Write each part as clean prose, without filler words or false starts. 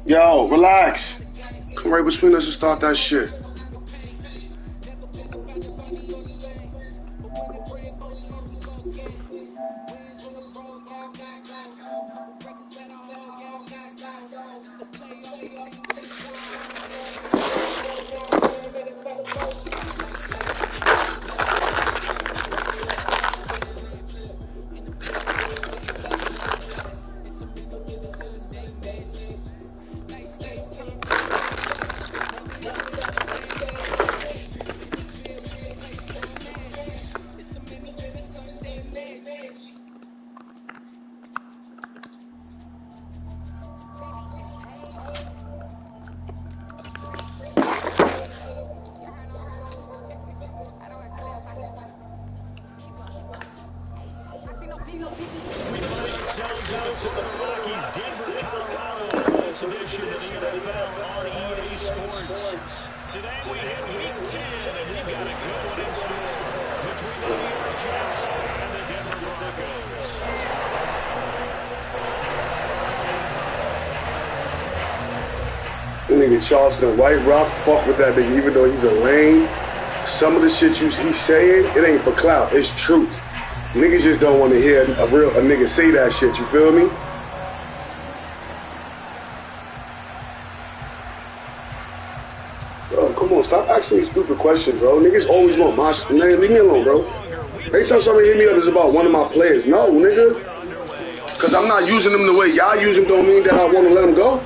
Yo, relax. Come right between us and start that shit. Today we hit week 10, and we've got a good one in store between the New York Jets and the Denver Broncos. Nigga Charleston White, Rough, fuck with that nigga, even though he's a lame. Some of the shit he's saying, it ain't for clout, it's truth. Niggas just don't want to hear a nigga say that shit, you feel me? Bro, come on, stop asking me stupid questions, bro. Niggas always want my shit. Man, leave me alone, bro. Every time somebody hit me up, it's about one of my players. No, nigga. Because I'm not using them the way y'all use them don't mean that I want to let them go.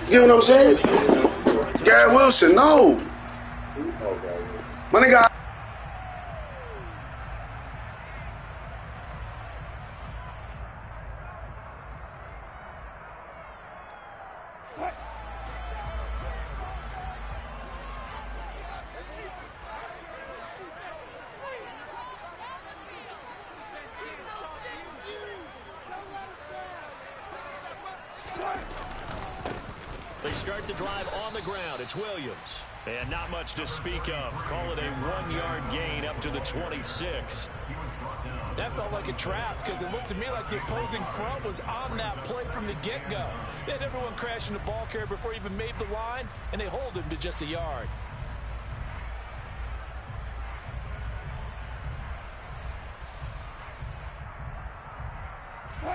You get what I'm saying? Garrett Wilson, no. My nigga. They start the drive on the ground. It's Williams. And not much to speak of. Call it a 1-yard gain up to the 26. That felt like a trap because it looked to me like the opposing front was on that play from the get-go. They had everyone crashing the ball carrier before he even made the line, and they hold him to just a yard.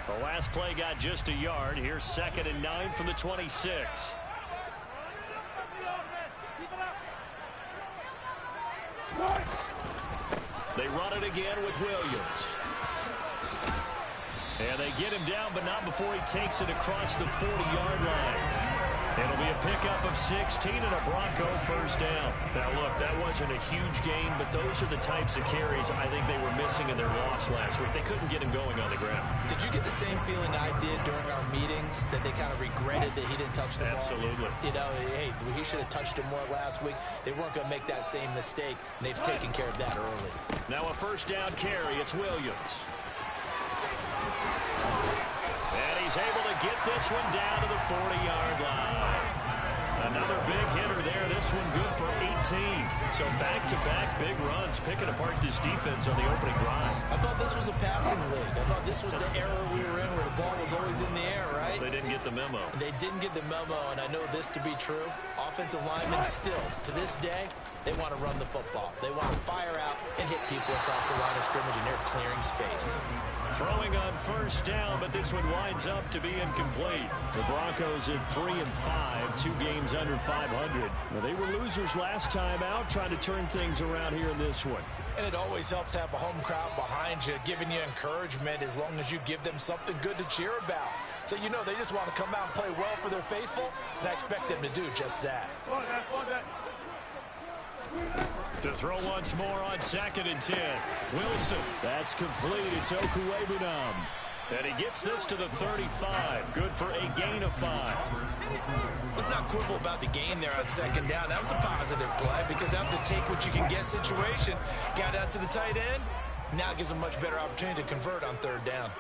The last play got just a yard. Here's 2nd and 9 from the 26. They run it again with Williams. And they get him down, but not before he takes it across the 40-yard line. It'll be a pickup of 16 and a Bronco first down. Now, look, that wasn't a huge gain, but those are the types of carries I think they were missing in their loss last week. They couldn't get him going on the ground. Did you get the same feeling I did during our meetings, that they kind of regretted that he didn't touch the ball? Absolutely. You know, hey, he should have touched it more last week. They weren't going to make that same mistake, and they've taken care of that early. Now a first down carry. It's Williams. And he's able to get this one down to the 40-yard line. Another big hitter there. This one good for 18. So back-to-back big runs, picking apart this defense on the opening drive. I thought this was a passing league. I thought this was the era we were in where the ball was always in the air, right? They didn't get the memo. They didn't get the memo, and I know this to be true. Offensive linemen still, to this day, they want to run the football. They want to fire out and hit people across the line of scrimmage, and they're clearing space. Throwing on first down, but this one winds up to be incomplete. The Broncos at 3-5, 2 games under 500. Now, they were losers last time out, trying to turn things around here in this one. And it always helps to have a home crowd behind you, giving you encouragement as long as you give them something good to cheer about. So you know they just want to come out and play well for their faithful, and I expect them to do just that. To throw once more on 2nd and 10. Wilson. That's complete. It's Okuwebunam. And he gets this to the 35. Good for a gain of 5. Let's not quibble about the gain there on 2nd down. That was a positive play because that was a take-what-you-can-get situation. Got out to the tight end. Now gives a much better opportunity to convert on 3rd down.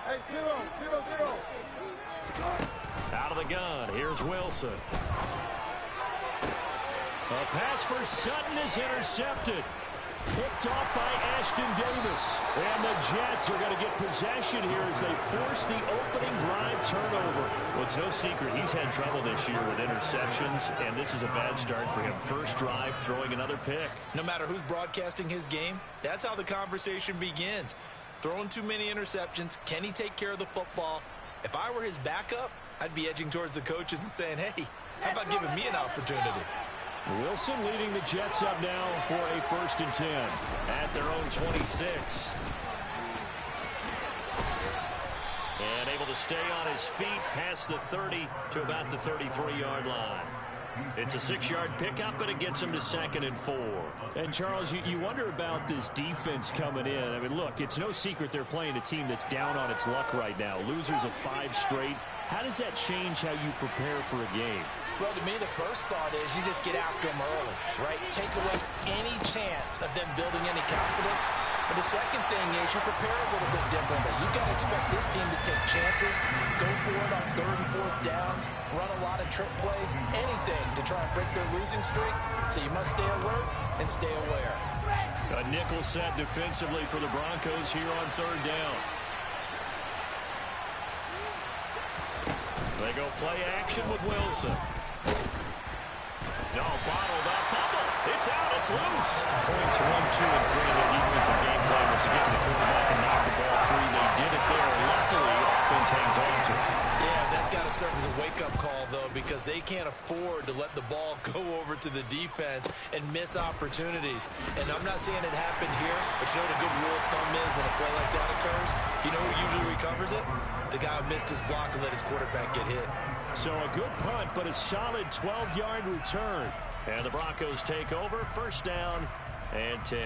Hey, zero. Out of the gun. Here's Wilson. A pass for Sutton is intercepted. Picked off by Ashton Davis. And the Jets are going to get possession here as they force the opening drive turnover. Well, it's no secret he's had trouble this year with interceptions, and this is a bad start for him. First drive, throwing another pick. No matter who's broadcasting his game, that's how the conversation begins. Throwing too many interceptions. Can he take care of the football? If I were his backup, I'd be edging towards the coaches and saying, hey, how about giving me an opportunity? Wilson leading the Jets up now for a 1st and 10 at their own 26. And able to stay on his feet past the 30 to about the 33-yard line. It's a 6-yard pickup, and it gets him to 2nd and 4. And, Charles, you wonder about this defense coming in. I mean, look, it's no secret they're playing a team that's down on its luck right now. Losers of 5 straight. How does that change how you prepare for a game? Well, to me, the first thought is you just get after them early, right? Take away any chance of them building any confidence. But the second thing is you prepare a little bit differently. You've got to expect this team to take chances, go for it on 3rd and 4th downs, run a lot of trick plays, anything to try and break their losing streak. So you must stay alert and stay aware. A nickel set defensively for the Broncos here on 3rd down. They go play action with Wilson. No, bottled up. Fumble. It's out. It's loose. Points 1, 2, and 3 in their defensive game plan was to get to the quarterback and knock the ball free. They did it there. Luckily, offense hangs on to it. Yeah, that's got to serve as a wake-up call, though, because they can't afford to let the ball go over to the defense and miss opportunities. And I'm not saying it happened here, but you know what a good rule of thumb is when a play like that occurs? You know who usually recovers it? The guy who missed his block and let his quarterback get hit. So a good punt, but a solid 12-yard return. And the Broncos take over. 1st down and 10.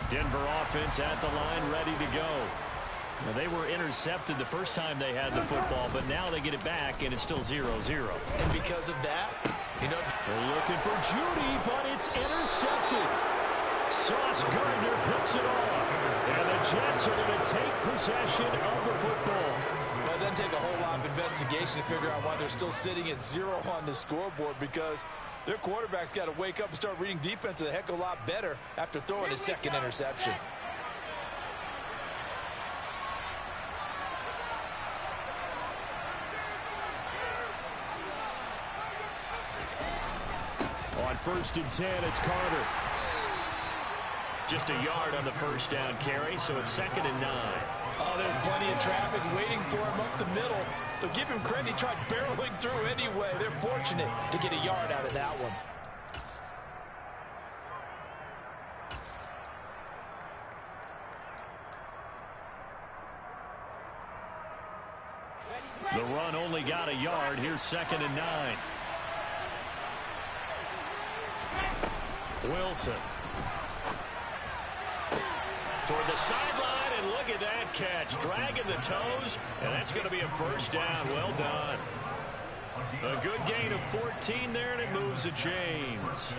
Denver offense at the line, ready to go. Now, they were intercepted the first time they had the football, but now they get it back, and it's still 0-0. And because of that, you know, they're looking for Judy, but it's intercepted. Sauce Gardner picks it off. And the Jets are going to take possession of the football. Well, it doesn't take a whole lot of investigation to figure out why they're still sitting at 0 on the scoreboard, because their quarterback's got to wake up and start reading defense a heck of a lot better after throwing his 2nd interception. On 1st and 10, it's Carter. Just a yard on the 1st down carry, so it's 2nd and 9. Oh, there's plenty of traffic waiting for him up the middle. But give him credit, he tried barreling through anyway. They're fortunate to get a yard out of that one. The run only got a yard. Here's 2nd and 9. Wilson. Toward the sideline, and look at that catch. Dragging the toes, and that's going to be a 1st down. Well done. A good gain of 14 there, and it moves the chains.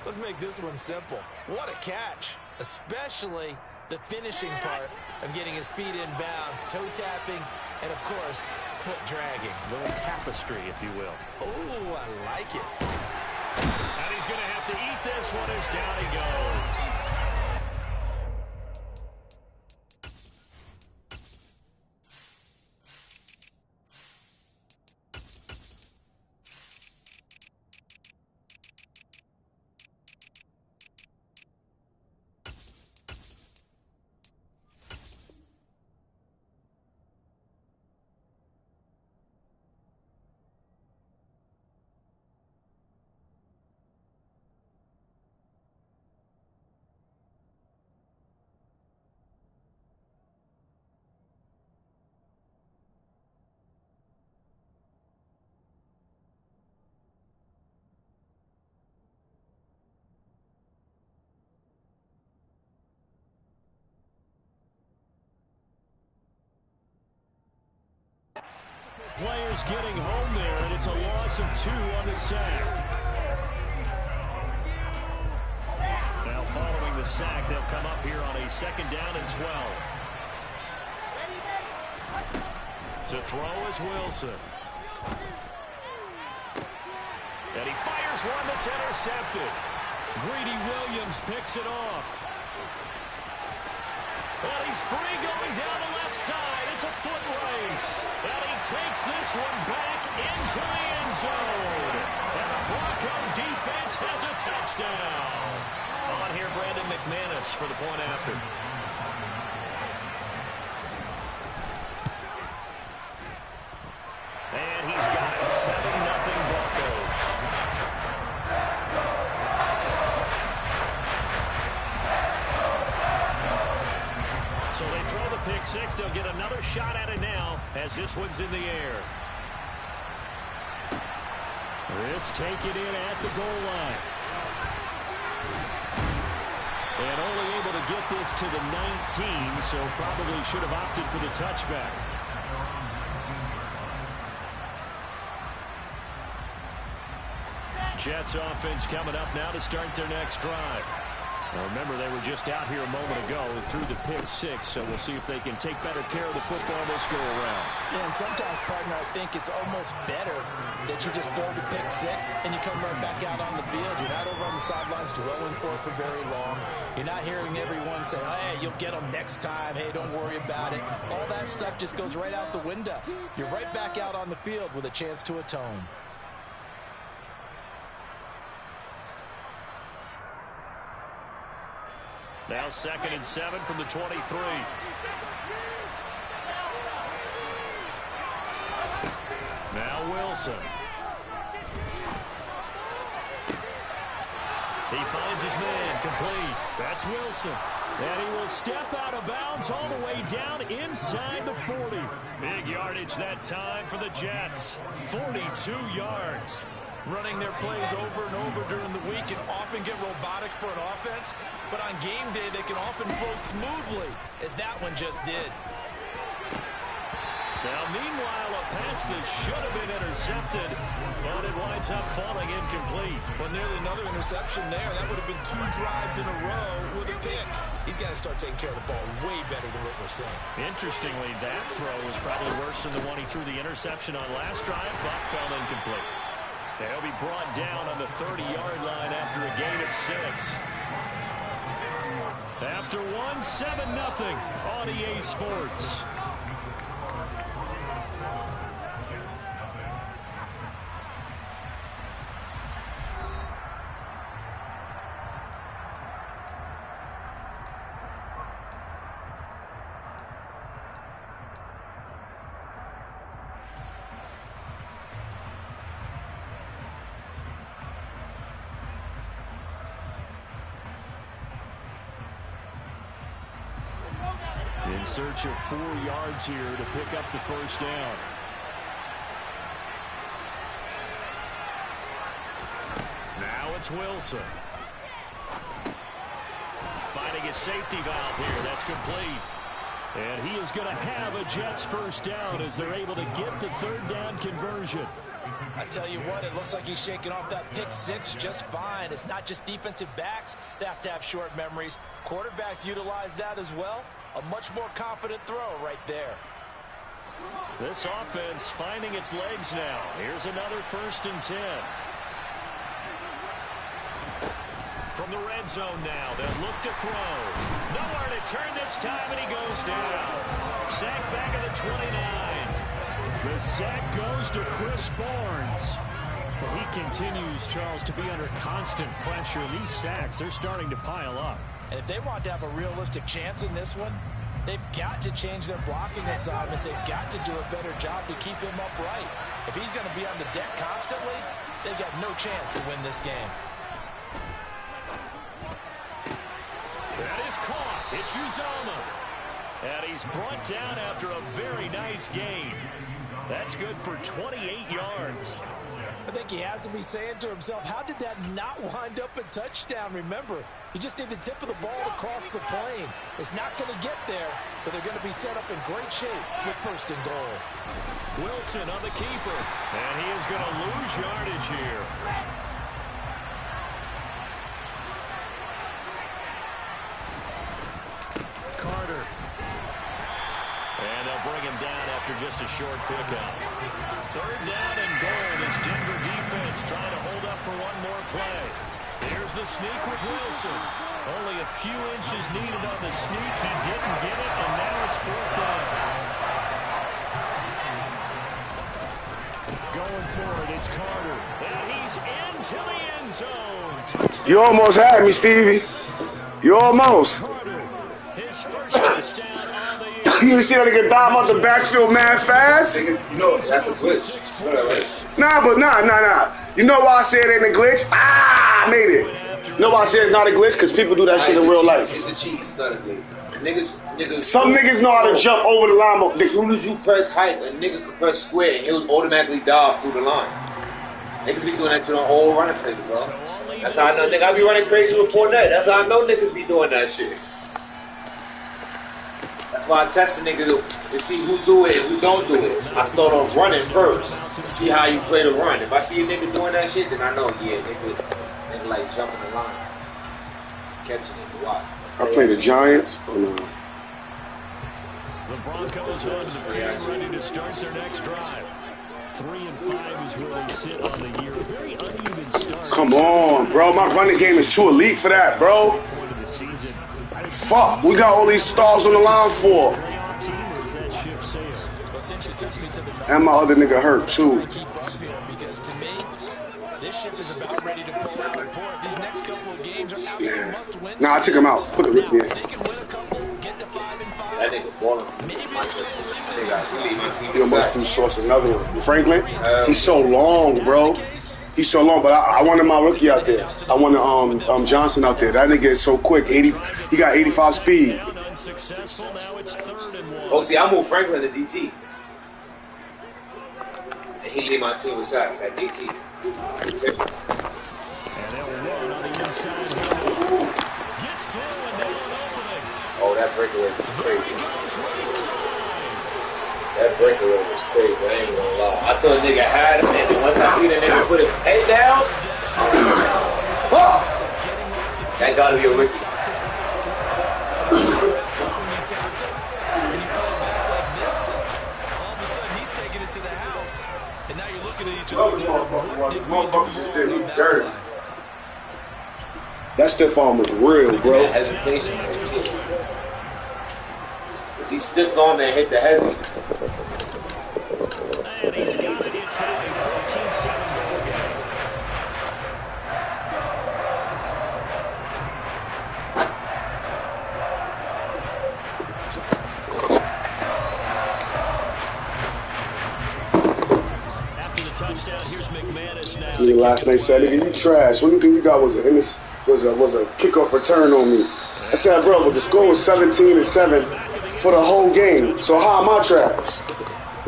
Let's make this one simple. What a catch, especially the finishing part of getting his feet in bounds, toe tapping, and, of course, foot dragging. A little tapestry, if you will. Oh, I like it. And he's going to have to eat this one as down he goes. Players getting home there, and it's a loss of 2 on the sack. Now following the sack, they'll come up here on a 2nd down and 12. To throw is Wilson. he fires one that's intercepted. Greedy Williams picks it off. And he's free going down the left side. It's a foot race. And he takes this one back into the end zone. And the Bronco defense has a touchdown. On here, Brandon McManus for the point after. And he's got it. 7-0 Broncos. So they throw the pick six. They'll get another shot at it now as this one's in the air. This taken in at the goal line. And only able to get this to the 19, so probably should have opted for the touchback. Jets offense coming up now to start their next drive. Now remember, they were just out here a moment ago through the pick six, so we'll see if they can take better care of the football this go-around. Yeah, and sometimes, partner, I think it's almost better that you just throw the pick six and you come right back out on the field. You're not over on the sidelines dwelling for it for very long. You're not hearing everyone say, hey, you'll get them next time. Hey, don't worry about it. All that stuff just goes right out the window. You're right back out on the field with a chance to atone. Now 2nd and 7 from the 23. Now Wilson. He finds his man, complete. That's Wilson. And he will step out of bounds all the way down inside the 40. Big yardage that time for the Jets. 42 yards. Running their plays over and over during the week can often get robotic for an offense, but on game day they can often flow smoothly, as that one just did. Now, meanwhile, a pass that should have been intercepted, but it winds up falling incomplete. Well, nearly another interception there. That would have been 2 drives in a row with a pick. He's got to start taking care of the ball way better than what we're seeing. Interestingly, that throw was probably worse than the one he threw the interception on last drive, but fell incomplete. They'll be brought down on the 30-yard line after a gain of 6. After 1, 7-0 on EA Sports. In search of 4 yards here to pick up the first down. Now it's Wilson. Finding a safety valve here. That's complete. And he is going to have a Jets first down as they're able to get the 3rd down conversion. I tell you what, it looks like he's shaking off that pick six just fine. It's not just defensive backs that have to have short memories. Quarterbacks utilize that as well. A much more confident throw right there. This offense finding its legs now. Here's another 1st and 10. From the red zone now, they'll look to throw. Nowhere to turn this time, and he goes down. Sack back at the 29. The sack goes to Chris Barnes. Well, he continues, Charles, to be under constant pressure. These sacks, they're starting to pile up. And if they want to have a realistic chance in this one, they've got to change their blocking assignments. They've got to do a better job to keep him upright. If he's going to be on the deck constantly, they've got no chance to win this game. That is caught. It's Uzomah. And he's brought down after a very nice gain. That's good for 28 yards. I think he has to be saying to himself, how did that not wind up a touchdown? Remember, you just need the tip of the ball to cross the plane. It's not going to get there, but they're going to be set up in great shape with 1st and goal. Wilson on the keeper, and he is going to lose yardage here. Carter. And they'll bring him down after just a short pickup. 3rd down and goal. This Denver defense trying to hold up for one more play. Here's the sneak with Wilson. Only a few inches needed on the sneak. He didn't get it, and now it's 4th down. Going for it, it's Carter. And he's into the end zone. Touchdown. You almost had me, Stevie. You almost. His first touchdown on the year. You see that nigga dive out the backfield mad fast? You know, that's a glitch. You know that, right? Nah. You know why I said it ain't a glitch? I made it. You know why I said it's not a glitch? Because people do that shit in real life. It's a cheese, it's not a glitch. Niggas. Some niggas know how to jump over the line. As soon as you press height, a nigga can press square and he'll automatically dive through the line. Niggas be doing that shit on all running plays, bro. That's how I know, nigga. I be running crazy with Fournette. That's how I know niggas be doing that shit. That's why I test a nigga to see who do it and who don't do it. I start off running first to see how you play the run. If I see a nigga doing that shit, then I know, yeah, nigga like jumping the line. Catching it, watch. I play the Giants. Oh, no. The Broncos on the field, ready to start their next drive. 3-5 is where they sit on the year. Very uneven start. Come on, bro. My running game is too elite for that, bro. Fuck. We got all these stars on the line for. And my other nigga hurt, too. Because to me, this ship is about ready to pull out the port. These next couple of games are absolute must-wins. Nah, I took him out. Put it in. They can win a couple, get to 5-5. That nigga balling. You almost do source another one. Franklin, he's so long, bro. He's so long, but I wanted my rookie out there. I wanted Johnson out there. That nigga is so quick. He got 85 speed. Oh, see, I moved Franklin to DT. And he lead my team with sacks at DT. Oh, that breakaway was crazy. That breakaway was crazy. I ain't gonna lie. I thought a nigga had him, and once I see the nigga put his head down, I was like, oh! That gotta be a rookie. That stiff arm was real, bro. That hesitation. Cause he stiffed on there and hit the hezzy. And he's got it. It's now a 14-7 ball game. After the touchdown, here's McManus now. Me last night said, nigga, you trash. Only thing you got was a kickoff return on me. I said, bro, but the score was 17-7 for the whole game. So how am I trash?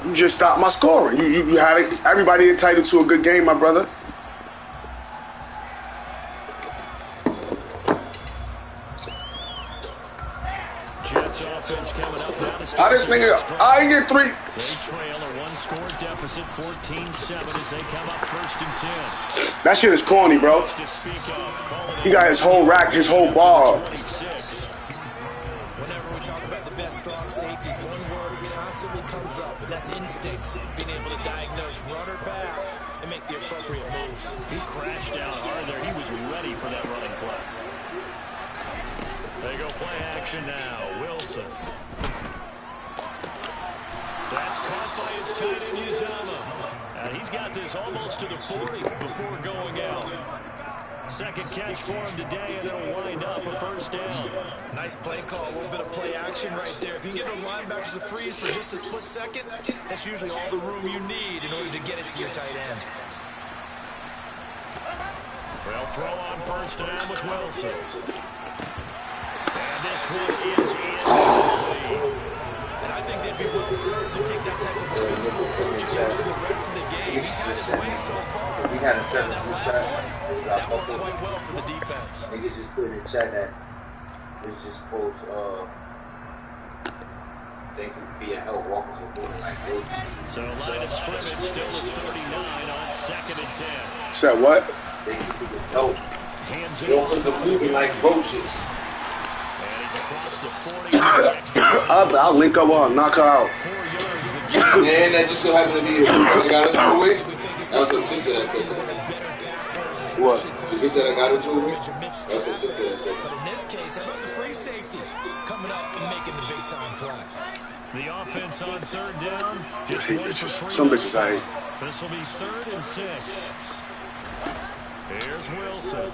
You just stopped my scoring. You had it, everybody entitled to a good game, my brother. Jets offense coming up now. How this nigga, I get 3. They trail a one-score deficit, 14-7 as they come up 1st and 10. That shit is corny, bro. He got his whole rack, his whole ball. Whenever we talk about the best strong safeties, one word constantly comes up, and that's instincts. Being able to diagnose run or pass and make the appropriate moves. He crashed down hard there. He was ready for that running play. They go play action now. Wilson. That's caught by his tight end, Uzama. And he's got this almost to the 40 before going out. Second catch for him today, and it'll wind up a 1st down. Nice play call, a little bit of play action right there. If you can get those linebackers to freeze for just a split second, that's usually all the room you need in order to get it to your tight end. They'll throw on 1st down with Wilson. And this one is in. And I think they'd be well served to take that type of physical approach against him the rest of the game. He's had his way so far. We had a 7-2 chat. That worked quite well for the defense. Niggas just put in the chat that it's just quotes, thank you for your help. Walkers are moving like roaches. So line of scrimmage still at 39 on 2nd and 10. Said what? Thank you for your help. Hands it Walkers are moving like roaches. And he's across the 40. I'll link up with her, knock her out. 4 yards. And that just so happened to be got him to it. That was my sister that said that. What? The bitch that I got into with? That's what sister that said. But in this case, how about the free safety coming up and making the big time play? The offense on third down. I hate bitches. Some bitches I hate. This will be 3rd and 6. Here's Wilson.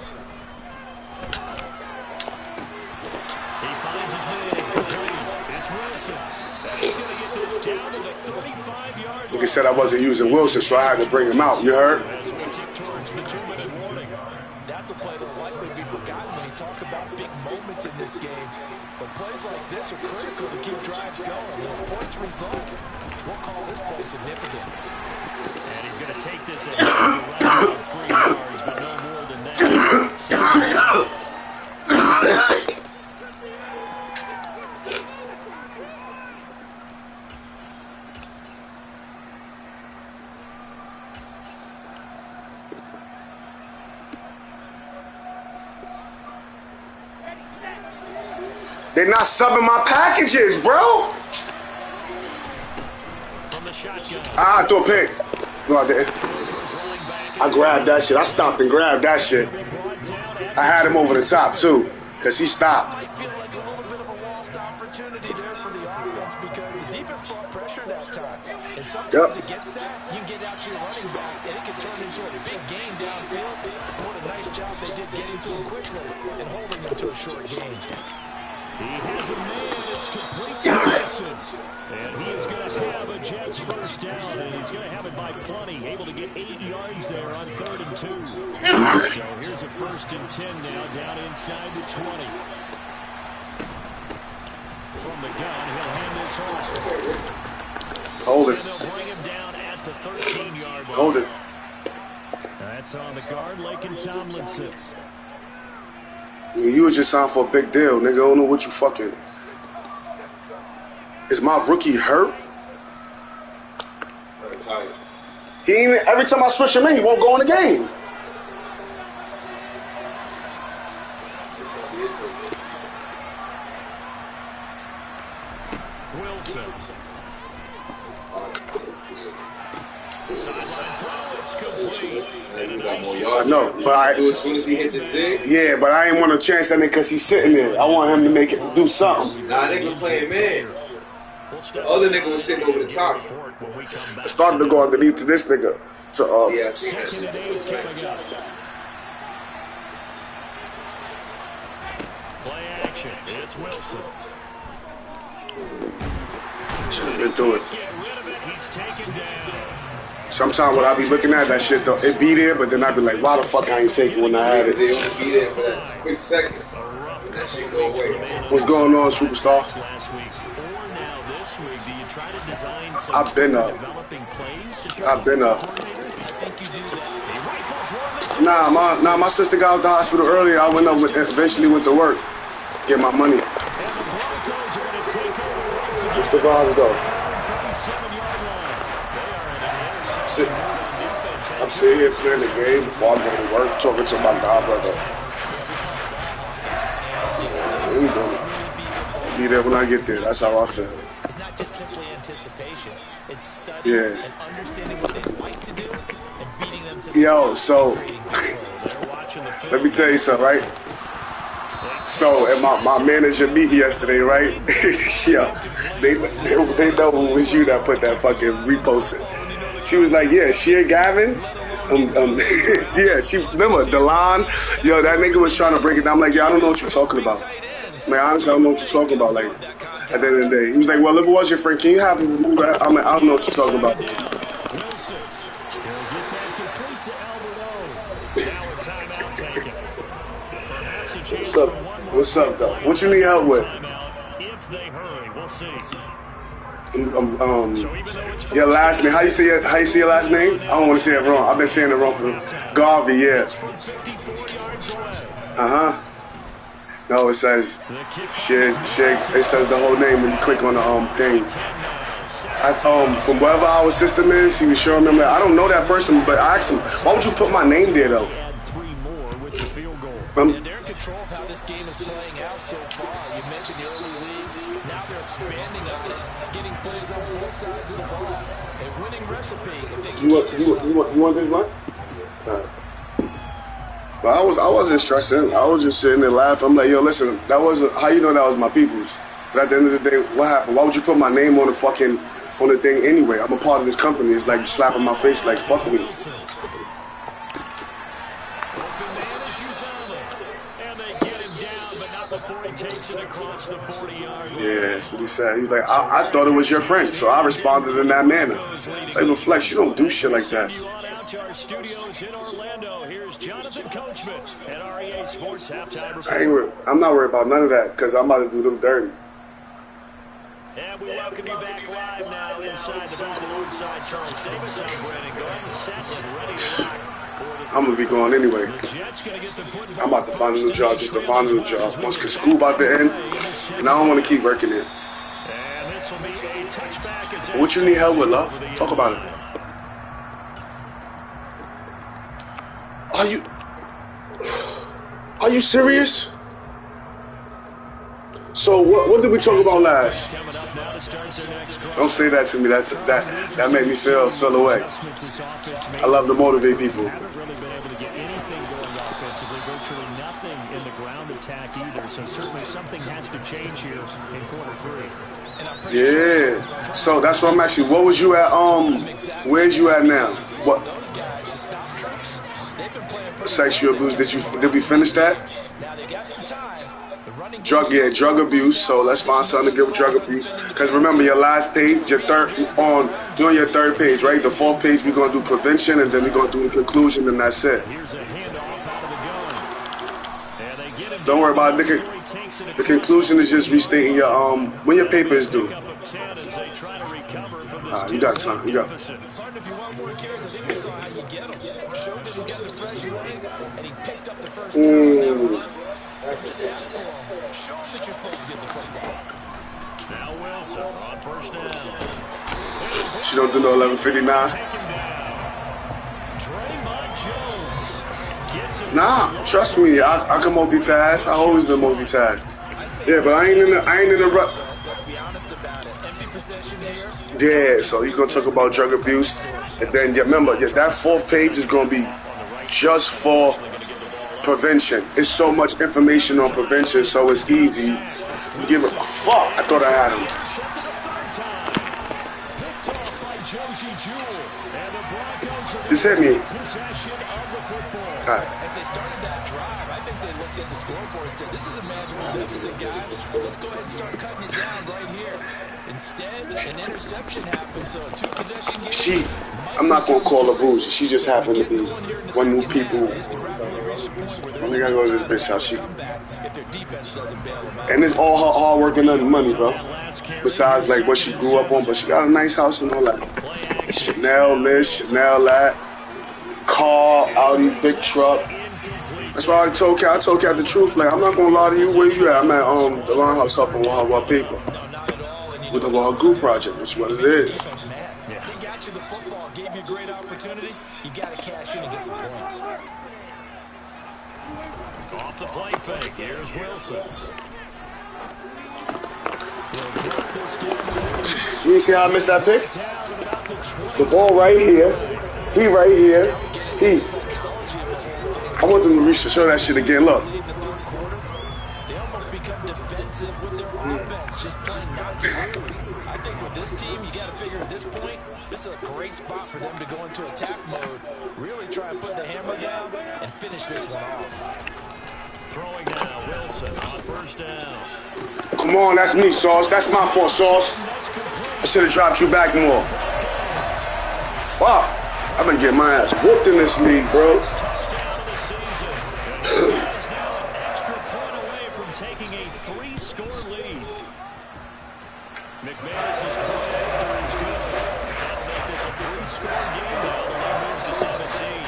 He finds his man. Complete. It's Wilson. And he's going to get this down to the 35-yard line. Nigga said I wasn't using Wilson, so I had to bring him out. You heard? As we tick towards the 2-minute warning. That's a play that will likely be forgotten when you talk about big moments in this game. But plays like this are critical to keep drives going. When points result, we'll call this play significant. And he's going to take this ahead for around 3 yards, but no more than that. They're not subbing my packages, bro. From the shotgun. I threw a pick. No, I didn't. I grabbed that shit. I stopped and grabbed that shit. I had him over the top, too, because he stopped. I feel like a little bit of a lost opportunity there for the offense because the defense brought pressure that time. And sometimes it gets that, you get out to your running back, and it can turn into a big game downfield. What a nice job they did getting to him quickly and holding him to a short game. He has a man. It's complete to Wilson. And he is going to have a Jets first down. And he's going to have it by plenty. Able to get 8 yards there on 3rd and 2. So here's a 1st and 10 now down inside the 20. From the gun, he'll hand this off. Hold it. And they'll bring him down at the 13-yard line. Hold it. That's on the guard, Laken Tomlinson. You was just signed for a big deal, nigga. I don't know what you fucking. Is my rookie hurt? I'm tired. He ain't even, every time I switch him in, he won't go in the game. Wilson. Sideline throw, it's complete. And a nice I shot. know, but Do as soon as he hits the zig. yeah, but I ain't want to chance that nigga because he's sitting there. I want him to make it do something. Nah, nigga was playing man. The other nigga was sitting over the top. When we come back. I started to go underneath to this nigga. To Yeah, I see that. 2nd and 8 coming up. Play action. It's Wilson. should have been through it. Get rid of it. He's taken down. Sometimes when I be looking at that shit though, it be there, but then I be like, why the fuck I ain't take it when I had it? They only be there for that quick second. A rough That couple shit of go weeks for away. the man. What's going on, superstar? Last week, 4 now this week. Do you try to design some I've been up. developing plays? If you're I've been up. I think you do that. He rifles one. Nah, my sister got out the hospital earlier. I went up, eventually went to work, get my money. And the Broncos are going to take over once again. What's the vibes though? 37-yard line. They are in an interception on defense. I'm sitting here playing the game before I go to work, talking to my godbrother. What you doing? Be there when I get there. That's how I feel. It's not just simply anticipation. It's studying and understanding what they'd like to do and beating them to the Yo, so They're watching the film. let me tell you something, right? So at my manager meeting yesterday, right? Yeah, they know it was you that put that fucking repost it. She was like, yeah, Sheer Gavins. Yeah, she remember Delon. Yo, that nigga was trying to break it down. I'm like, yeah, I don't know what you're talking about. Man, honestly, I don't know what you're talking about. Like, at the end of the day, he was like, well, if it was your friend, can you have him remove that? I'm like, I don't know what you're talking about. Wilson. He'll get that complete to Alberto. Now a timeout taken. Perhaps a chance What's up? for one more What's up, though? What you need help with? timeout if they hurry. We'll see. So even though it's Your last name? How you say your last name? I don't want to say it wrong. I've been saying it wrong for Garvey. Yeah. from 54 yards away. No, it says The kick shit. It says the whole name when you click on the thing. From wherever our system is, he was showing me. I don't know that person, but I asked him, why would you put my name there though? add 3 more with the field goal. And they're in control of how this game is playing out so far. You mentioned the early lead. Now they're expanding on it, getting plays on both sides of the ball. A winning recipe if they can keep this up. You want this one? But I wasn't stressing. I was just sitting there laughing. I'm like, yo, listen, that wasn't how you know that was my people's. But at the end of the day, what happened? Why would you put my name on the thing anyway? I'm a part of this company. It's like slapping my face, like fuck me. Yeah, that's what he said. He was like, I thought it was your friend, so I responded in that manner. Like, reflex, you don't do shit like that. I'm not worried about none of that because I'm about to do them dirty. And we welcome you back live now inside the ball alongside Charles Davis. I'm Brandon. Go ahead and set and ready to rock. I'm going to be going anyway. I'm about to find a new job just to find a new job. Once school about to end, and I don't want to keep working it. What you need help with, love? Talk about it. Are you serious? So what did we talk about last? Don't say that to me. That made me feel away. I love to motivate people. Haven't really been able to get anything going offensively. Virtually nothing in the ground attack either. So certainly something has to change here in quarter 3. Yeah. So that's what I'm actually. What was you at? Where's you at now? What? Sexual abuse. Did we finish that? Drug abuse. So let's find something to give with drug abuse. Because remember, your last page, you're on your third page, right? The 4th page, we're gonna do prevention, and then we're gonna do the conclusion, and that's it. Don't worry about it. The conclusion is just restating your when your paper is due. You got time. You got. Just ask for him. Show him that you're supposed to get the football. Now Wilson on first down. She don't do no 11:59. Nah, trust me, I can multitask. I always been multitask. Yeah, but I ain't in the rut. Let's be honest about it. Empty possession here. Yeah, so he's gonna talk about drug abuse, and then remember, that 4th page is gonna be just for prevention. It's so much information on prevention, so it's easy. You give a fuck. I thought I had him. Just hit me. Right. As they started that drive, I think they looked at the scoreboard and said, "This is a manageable deficit, guys. Let's go ahead and start cutting it down right here." Instead, an interception happened, so a 2-possession game. I'm not gonna call her bougie. She just happened to be one new people. I gotta go to this bitch house. And it's all her hard work and nothing money, bro. Besides like what she grew up on, but she got a nice house and all that. Chanel this, Chanel that, car, Audi, big truck. That's why I told Kat the truth. Like, I'm not gonna lie to you. Where you at? I'm at the line house helping with her paper. With her group project, which is what it is. They got you the football, gave you a great opportunity. You got to cash in and get some points. Off the play fake, here's Wilson. You see how I missed that pick? The ball right here. He right here. He. I want them to show that shit again. Look. They almost become defensive with their offense, just playing not to lose. I think with this team, you got to figure at this point, this is a great spot for them to go into attack mode, really try and put the hammer down and finish this one off. Throwing now, Wilson on first down. Come on, that's me, Sauce. That's my fault, Sauce. I should have dropped you back more. Fuck. I've been getting my ass whooped in this league, bro. Extra point away from taking a 3-score lead. McManus's play after is good. That'll make this a 3-score game now. The lead moves to 17.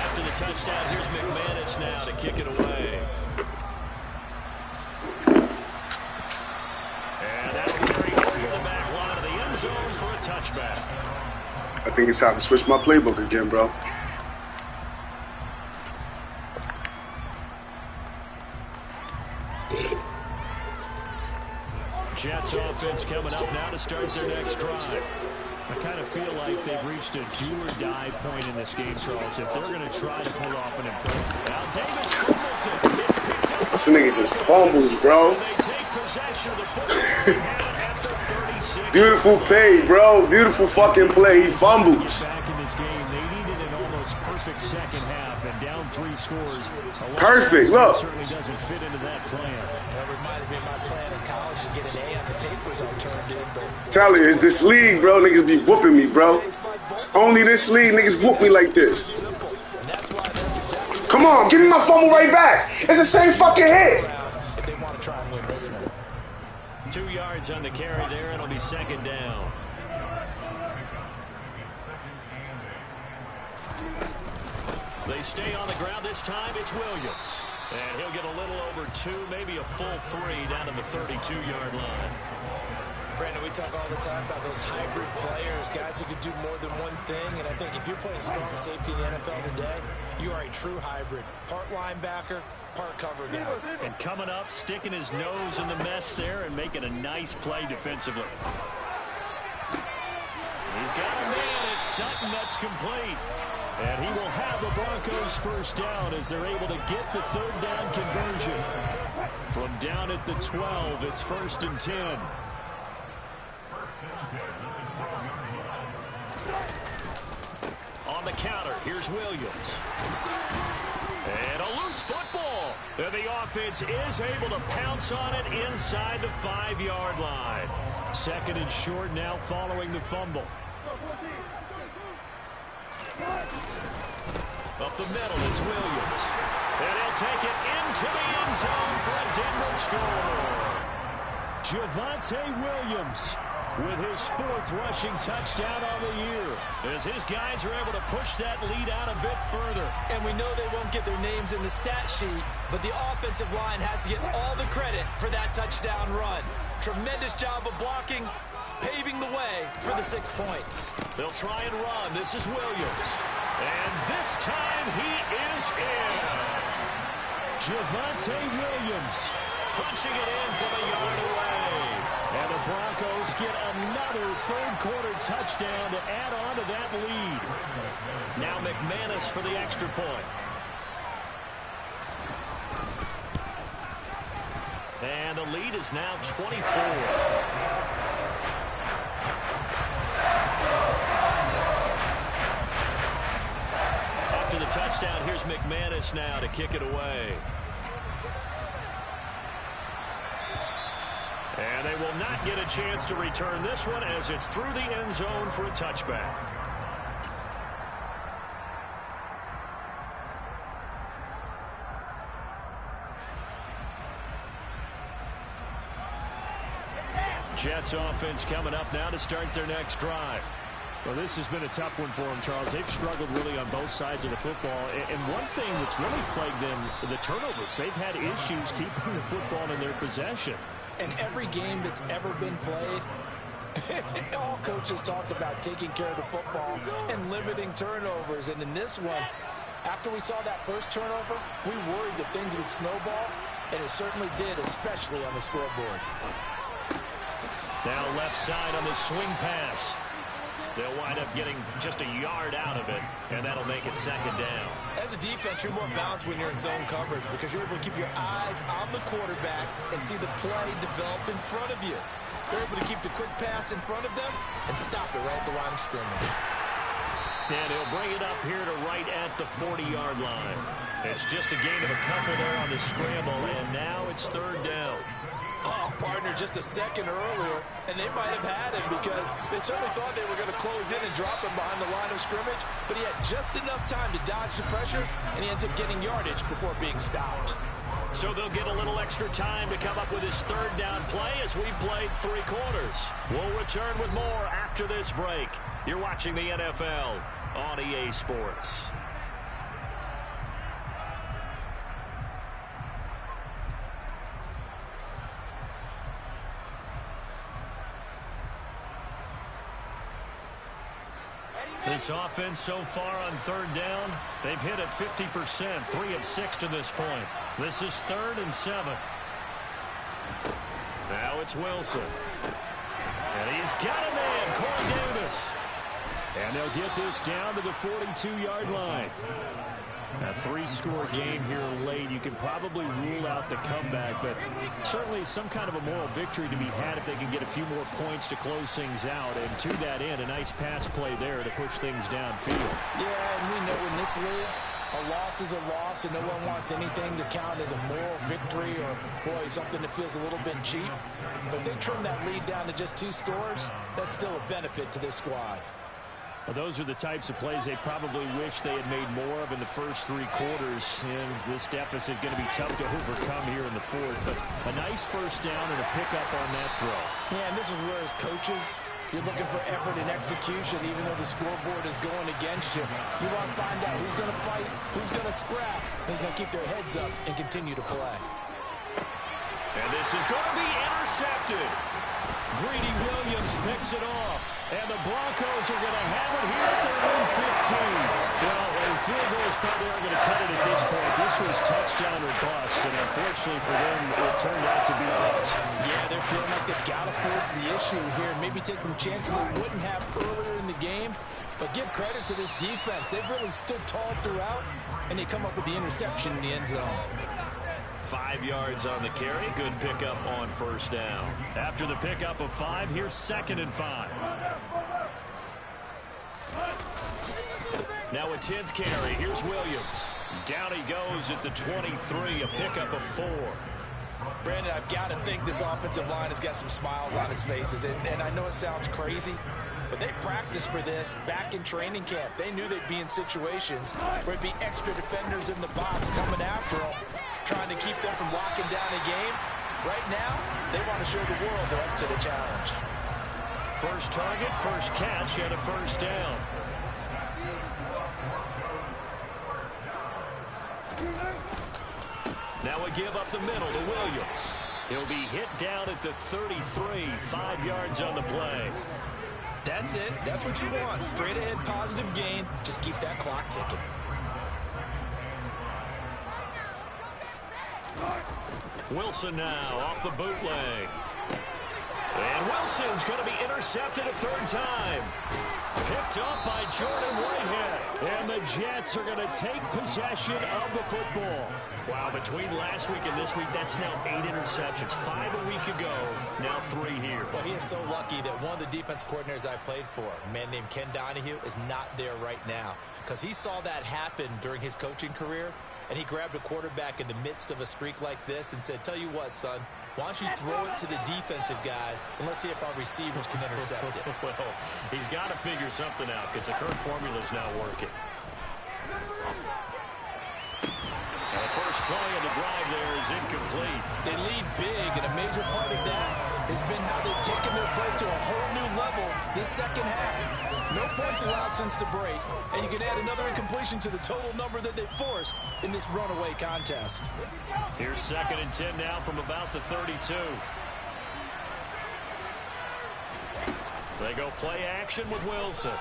After the touchdown, here's McManus now to kick it away. And that'll carry over the back line of the end zone for a touchback. I think it's time to switch my playbook again, bro. Jets offense coming up now to start their next drive. I kind of feel like they've reached a do-or-die point in this game, Charles, if they're going to try to pull off an improvement. Now Davis fumbles it. It's picked up. This nigga just fumbles, bro. They take possession of the football at the 36. Beautiful play, bro. Beautiful fucking play. He fumbles. Back in this game, they needed an almost perfect second half, and down 3 scores. Perfect, look. Certainly doesn't fit into that plan. That reminded me of my plan in college to get an A on the papers I turned in, but Tell you, it's this league, bro. Niggas be whooping me, bro. It's only this league niggas whoop me like this. Come on, give me my fumble right back. It's the same fucking hit. if they want to try and win this one. 2 yards on the carry there. It'll be second down. They stay on the ground. This time it's Williams. And he'll get a little over 2, maybe a full 3 down to the 32-yard line. Brandon, we talk all the time about those hybrid players, guys who can do more than one thing. And I think if you're playing strong safety in the NFL today, you are a true hybrid. Part linebacker, part cover guy. And coming up, sticking his nose in the mess there and making a nice play defensively. He's got a man. It's Sutton. That's complete. And he will have the Broncos first down as they're able to get the 3rd down conversion. From down at the 12, it's 1st and 10. On the counter, here's Williams. And a loose football. And the offense is able to pounce on it inside the 5-yard line. 2nd and short now following the fumble. Up the middle, it's Williams. And he'll take it into the end zone for a Denver score. Javonte Williams with his 4th rushing touchdown on the year, as his guys are able to push that lead out a bit further. And we know they won't get their names in the stat sheet, but the offensive line has to get all the credit for that touchdown run. Tremendous job of blocking, paving the way for the 6 points. They'll try and run. This is Williams. And this time he is in. Javonte Williams punching it in from a yard away. And the Broncos get another 3rd quarter touchdown to add on to that lead. Now McManus for the extra point. And the lead is now 24. After the touchdown, here's McManus now to kick it away. And they will not get a chance to return this one as it's through the end zone for a touchback. Jets offense coming up now to start their next drive. Well, this has been a tough one for them, Charles. They've struggled really on both sides of the football. And one thing that's really plagued them, the turnovers. They've had issues keeping the football in their possession. And every game that's ever been played, all coaches talk about taking care of the football and limiting turnovers. And in this one, after we saw that first turnover, we worried that things would snowball, and it certainly did, especially on the scoreboard. Now left side on the swing pass. They'll wind up getting just a yard out of it, and that'll make it 2nd down. As a defense, you're more balanced when you're in zone coverage because you're able to keep your eyes on the quarterback and see the play develop in front of you. They're able to keep the quick pass in front of them and stop it right at the line of scrimmage. And he'll bring it up here to right at the 40-yard line. It's just a gain of a couple there on the scramble, and now it's 3rd down. Oh, partner, just a second earlier, and they might have had him because they certainly thought they were going to close in and drop him behind the line of scrimmage, but he had just enough time to dodge the pressure, and he ends up getting yardage before being stopped. So they'll get a little extra time to come up with his 3rd down play as we played 3 quarters. We'll return with more after this break. You're watching the NFL on EA Sports. This offense so far on 3rd down, they've hit it 50%, 3 of 6 to this point. This is 3rd and 7. Now it's Wilson. And he's got a man. again, Corey Davis. And they'll get this down to the 42-yard line. A 3-score game here late. You can probably rule out the comeback, but certainly some kind of a moral victory to be had if they can get a few more points to close things out. And to that end, a nice pass play there to push things downfield. Yeah, and we know in this league, a loss is a loss, and no one wants anything to count as a moral victory or, boy, something that feels a little bit cheap. But if they trim that lead down to just 2 scores, that's still a benefit to this squad. Well, those are the types of plays they probably wish they had made more of in the first 3 quarters. And this deficit going to be tough to overcome here in the 4th. But a nice first down and a pickup on that throw. Yeah, and this is where as coaches, you're looking for effort and execution, even though the scoreboard is going against you. You want to find out who's going to fight, who's going to scrap, who's going to keep their heads up and continue to play. And this is going to be intercepted. Greedy Williams picks it off. And the Broncos are going to have it here at their own 15. Well, a field goal is probably not going to cut it at this point. This was touchdown or bust, and unfortunately for them, it turned out to be bust. Yeah, they're feeling like they've got to force the issue here and maybe take some chances they wouldn't have earlier in the game. But give credit to this defense. They've really stood tall throughout, and they come up with the interception in the end zone. 5 yards on the carry. Good pickup on first down. After the pickup of 5, here's 2nd and 5. Now a 10th carry. Here's Williams. Down he goes at the 23, a pickup of 4. Brandon, I've got to think this offensive line has got some smiles on its faces. And I know it sounds crazy, but they practiced for this back in training camp. They knew they'd be in situations where it'd be extra defenders in the box coming after them, trying to keep them from locking down a game. Right now, they want to show the world they're up to the challenge. First target, first catch, and a first down. Now a give up the middle to Williams. He'll be hit down at the 33, 5 yards on the play. That's it. That's what you want. Straight ahead positive gain. Just keep that clock ticking. Wilson now off the bootleg. And Wilson's going to be intercepted a 3rd time. Picked up by Jordan Whitehead. And the Jets are going to take possession of the football. Wow, between last week and this week, that's now 8 interceptions. 5 a week ago, now 3 here. Well, he is so lucky that one of the defense coordinators I played for, a man named Ken Donahue, is not there right now. Because he saw that happen during his coaching career, and he grabbed a quarterback in the midst of a streak like this and said, tell you what, son, why don't you throw it to the defensive guys, and let's see if our receivers can intercept it. Well, he's got to figure something out because the current formula is now working. And the first play of the drive there is incomplete. They lead big, and a major part of that has been how they've taken their play to a whole new level this second half. No points allowed since the break, and you can add another incompletion to the total number that they forced in this runaway contest. Here's 2nd and 10 now from about the 32. They go play action with Wilson.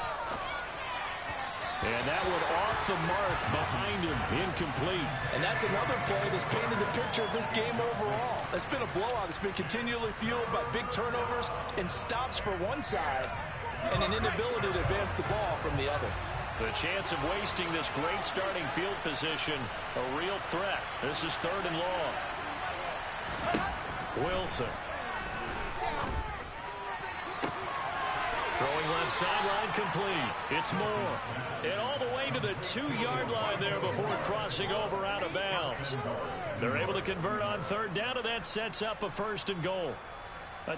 And that one off the mark behind him, incomplete. And that's another play that's painted the picture of this game overall. It's been a blowout. It's been continually fueled by big turnovers and stops for one side and an inability to advance the ball from the other. The chance of wasting this great starting field position, a real threat. This is 3rd and long. Wilson. Throwing left sideline complete. It's Moore. And all the way to the 2-yard line there before crossing over out of bounds. They're able to convert on 3rd down, and that sets up a 1st and goal.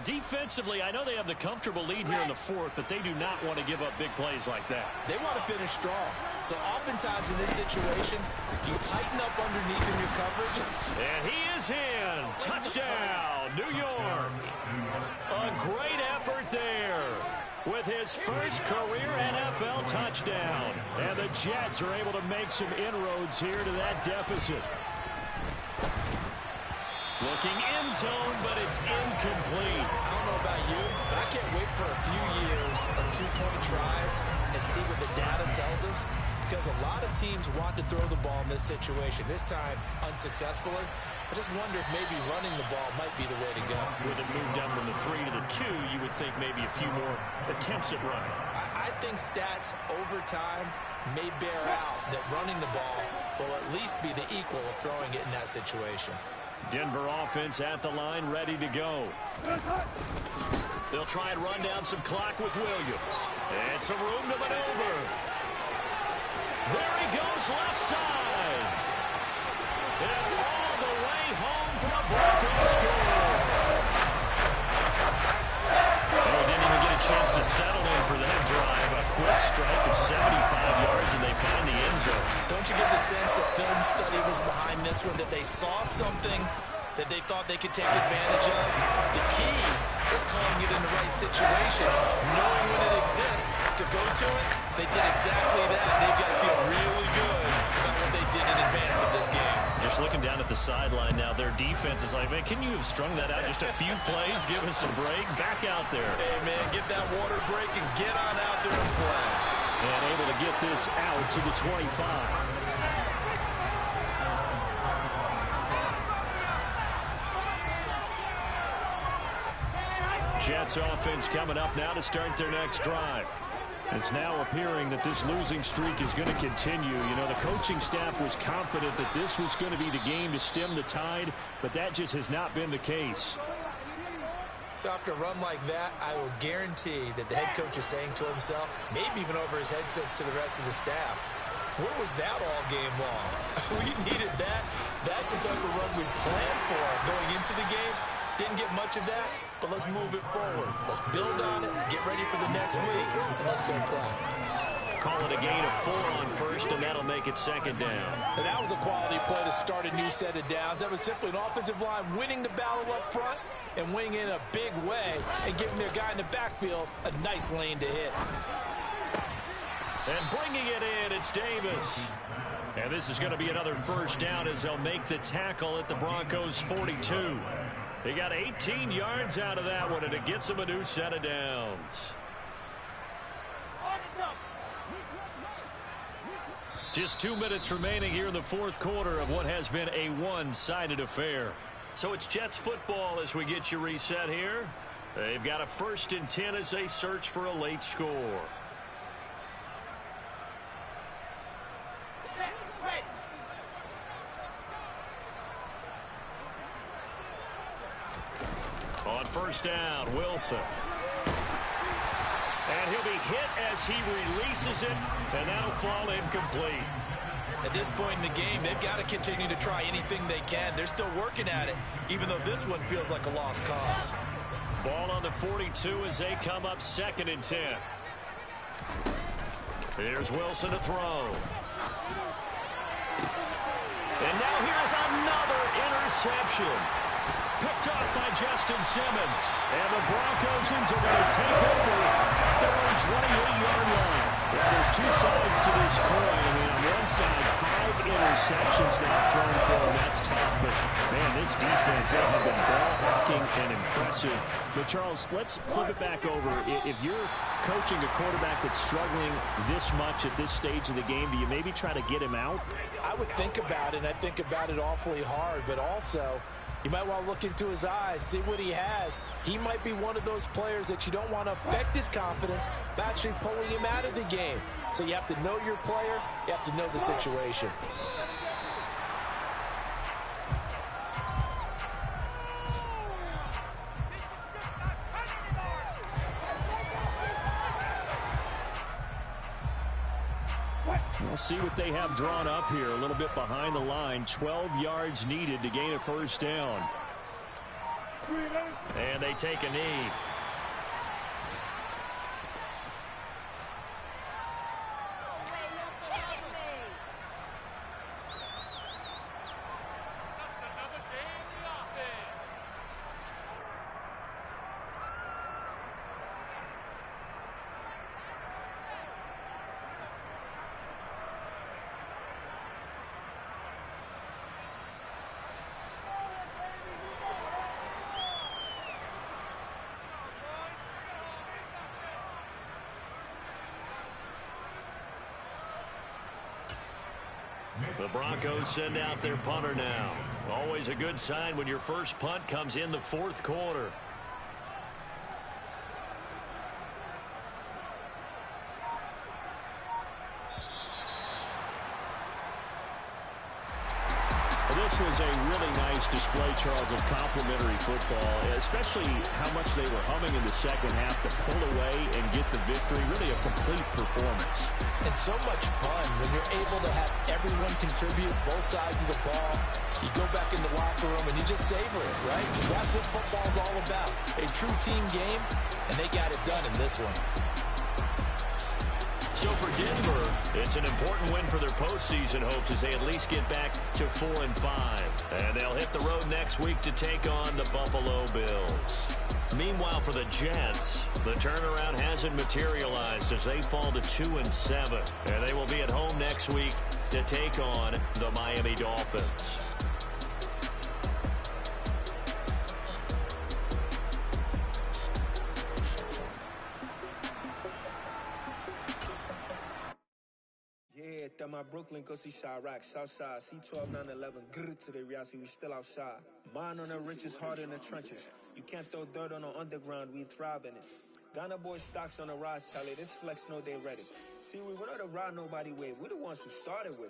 Defensively, I know they have the comfortable lead here in the 4th, but they do not want to give up big plays like that. They want to finish strong. So oftentimes in this situation, you tighten up underneath in your coverage. And he is in. Touchdown, New York. A great effort there with his first career NFL touchdown. And the Jets are able to make some inroads here to that deficit. Looking end zone, but it's incomplete. I don't know about you, but I can't wait for a few years of 2-point tries and see what the data tells us. Because a lot of teams want to throw the ball in this situation. This time, unsuccessfully. I just wonder if maybe running the ball might be the way to go. With it moved up from the 3 to the 2, you would think maybe a few more attempts at running. I think stats over time may bear out that running the ball will at least be the equal of throwing it in that situation. Denver offense at the line, ready to go. They'll try and run down some clock with Williams. And some room to maneuver. There he goes, left side. And all the way home for a Bronco score. Oh, didn't even get a chance to settle in for that drive. A quick strike of 75 yards, and they find the end zone. Don't you get the sense that film study was behind this one, that they saw something that they thought they could take advantage of? The key is calling it in the right situation, knowing when it exists to go to it. They did exactly that. They've got to feel really good about what they did in advance of this game. Just looking down at the sideline now, their defense is like, man, can you have strung that out just a few plays? Give us a break. Back out there. Hey, man, get that water break and get on out there and play. And able to get this out to the 25. Jets offense coming up now to start their next drive. It's now appearing that this losing streak is going to continue. You know, the coaching staff was confident that this was going to be the game to stem the tide, but that just has not been the case. So after a run like that, I will guarantee that the head coach is saying to himself, maybe even over his headsets to the rest of the staff, where was that all game long? We needed that. That's the type of run we planned for going into the game. Didn't get much of that, but let's move it forward. Let's build on it, get ready for the next week, and let's go play. Call it a gain of 4 on first, and that'll make it second down. And that was a quality play to start a new set of downs. That was simply an offensive line winning the battle up front and winning in a big way and giving their guy in the backfield a nice lane to hit. And bringing it in, it's Davis. And this is going to be another first down as they'll make the tackle at the Broncos' 42. They got 18 yards out of that one, and it gets them a new set of downs. Just 2 minutes remaining here in the fourth quarter of what has been a one-sided affair. So it's Jets football as we get you reset here. They've got a 1st and 10 as they search for a late score. On first down, Wilson. And he'll be hit as he releases it, and that'll fall incomplete. At this point in the game, they've got to continue to try anything they can. They're still working at it, even though this one feels like a lost cause. Ball on the 42 as they come up 2nd and 10. Here's Wilson to throw. And now here's another interception. Picked off by Justin Simmons. And the Broncos are going to take over at their own 28-yard line. Well, there's 2 sides to this coin. I mean, on one side, 5 interceptions now thrown for them. That's tough. But, man, this defense, they have been ball hawking and impressive. But, Charles, let's flip it back over. If you're coaching a quarterback that's struggling this much at this stage of the game, do you maybe try to get him out? I would think about it, and I think about it awfully hard. But also, you might want to look into his eyes, see what he has. He might be one of those players that you don't want to affect his confidence by actually pulling him out of the game. So you have to know your player. You have to know the situation. We'll see what they have drawn up here. A little bit behind the line. 12 yards needed to gain a first down. And they take a knee. The Broncos send out their punter now. Always a good sign when your first punt comes in the fourth quarter. This was a really nice display, Charles, of complimentary football, especially how much they were humming in the second half to pull away and get the victory. Really a complete performance. It's so much fun when you're able to have everyone contribute, both sides of the ball. You go back in the locker room and you just savor it, right? Because that's what football's all about. A true team game, and they got it done in this one. So for Denver, it's an important win for their postseason hopes as they at least get back to 4-5. And they'll hit the road next week to take on the Buffalo Bills. Meanwhile, for the Jets, the turnaround hasn't materialized as they fall to 2-7. And they will be at home next week to take on the Miami Dolphins. At my Brooklyn, go see Chirac, Southside, C12, 911, grrr to the reality, we still outside. Mine on the riches, hard in the trenches. You can't throw dirt on the underground, we thrive in it. Ghana boys stocks on the rise, Charlie, this flex know they ready. See, we don't ride nobody way, we the ones who started with it.